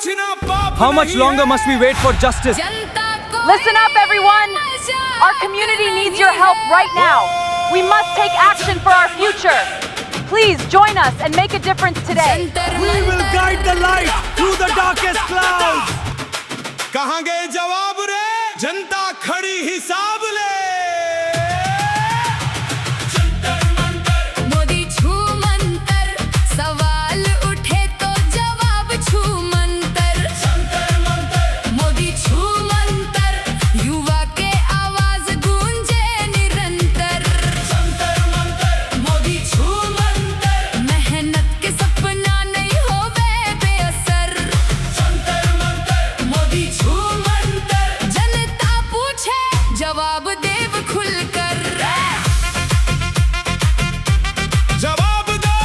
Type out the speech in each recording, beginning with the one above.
How much longer must we wait for justice? Listen up, everyone. Our community needs your help right now. We must take action for our future. Please join us and make a difference today. We will guide the light through the darkest clouds. कहाँ गए जवाब रे? जनता खड़ी हिसाब ले। मोदी छू मंतर, सवाल उठे तो जवाब छू मंतर। मोदी छू मंतर, युवा के आवाज गूंजे निरंतर। मोदी छू मंतर, मेहनत के सपना नहीं होवे बेअसर। मोदी छू मंतर, जनता पूछे जवाब देव खुलकर। जवाब दो,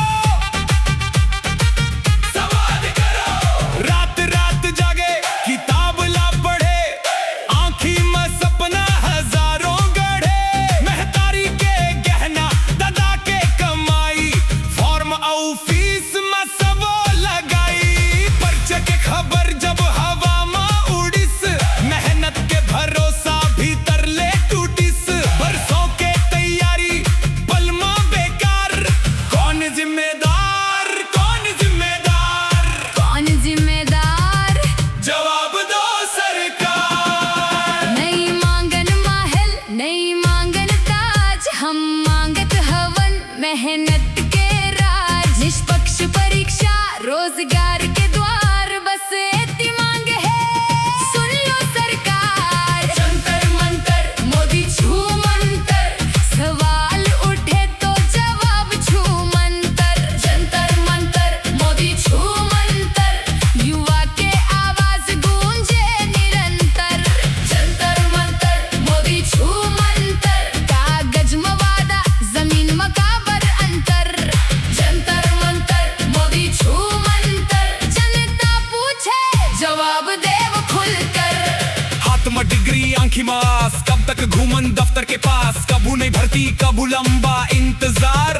सवाल करो। रात रात जागे, किताब ला पढ़े, आँखी में सपना हजारों गढ़े। महतारी के गहना, दादा के कमाई, फॉर्म ऑफिस में सबो लगाई। पर्चे के खबर जब हवा में उड़िस, मेहनत के भरोसा भीतर ले टूटिस। बरसों के तैयारी पल में बेकार। कौन जिम्मेदार, कौन जिम्मेदार? कौन जिम्मेदार? जवाब दो सरकार। नहीं मांगन महल, नहीं मांगन ताज, हम मांगत हवन मेहनत के राज। निष्पक्ष परीक्षा, रोजगार के द्वार, बस इतनी मांग है, सुन लो सरकार। जंतर मंतर, मोदी छू मंतर, सवाल उठे तो जवाब छू मंतर। जंतर मंतर, मोदी छू मंतर, युवा के आवाज गूंजे निरंतर। जंतर मंतर, मोदी छू मंतर, कागज में वादा, जमीन में काबर अंतर। जंतर मंतर, मोदी छू मंतर, जनता पूछे जवाब देव खुलकर। हाथ में डिग्री, आंखी में आस, कब तक घूमन दफ्तर के पास। कबू नहीं भर्ती, कबू लंबा इंतजार।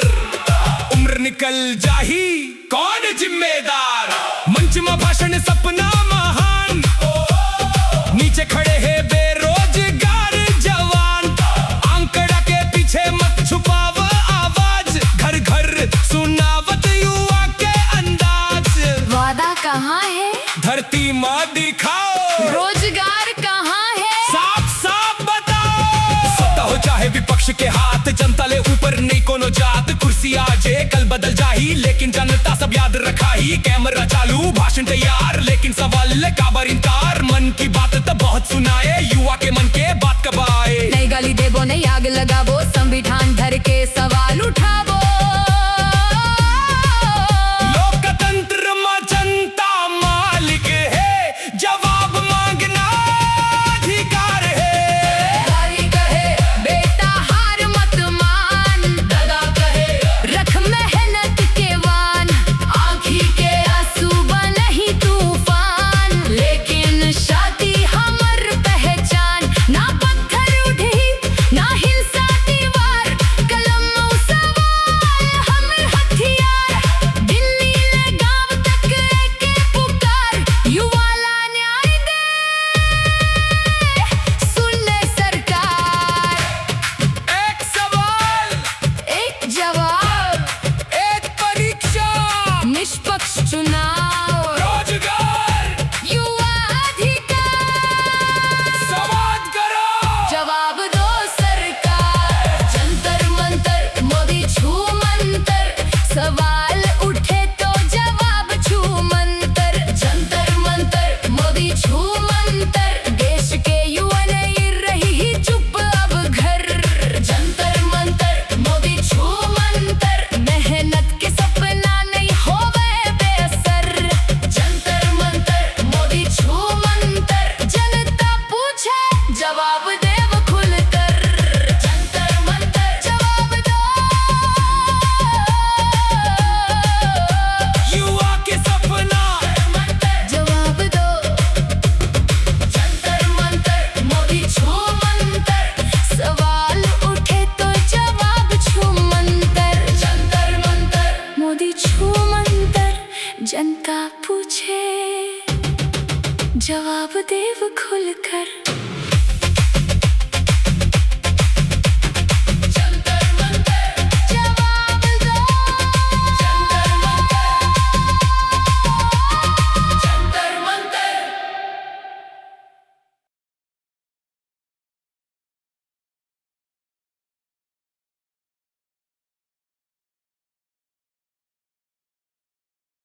उम्र निकल जाही, कौन जिम्मेदार? मंच में भाषण, सपना महान, नीचे खड़े हैं बेरोजगार जवान। आंकड़ा के पीछे मत छुपाव आवाज, घर घर सुनावत युवा के अंदाज। वादा कहाँ है, धरती में दिखाओ, रोजगार कहाँ है, साफ साफ बताओ। सत्ता हो चाहे विपक्ष के हाथ, जनता ले ऊपर नहीं कोनो जात। कुर्सी आजे कल बदल जाही, लेकिन जनता सब याद रखाही। कैमरा चालू, भाषण तैयार, लेकिन सवाल काबर इनकार। मन की बात तो बहुत सुनाए, युवा के मन के बात कब आए। नहीं गाली देबो, नहीं आग लगाबो, संविधान धर के सवाल उठाबो। लोकतंत्र में जनता मालिक है, जवाब मांगना अधिकार है। दादी कहे बेटा हार मत मान, दादा कहे रख मेहनत के वान। आँखी के आंसू बनही तूफान, लेकिन शादी हमर पहचान। ना जवाब देव खुलकर।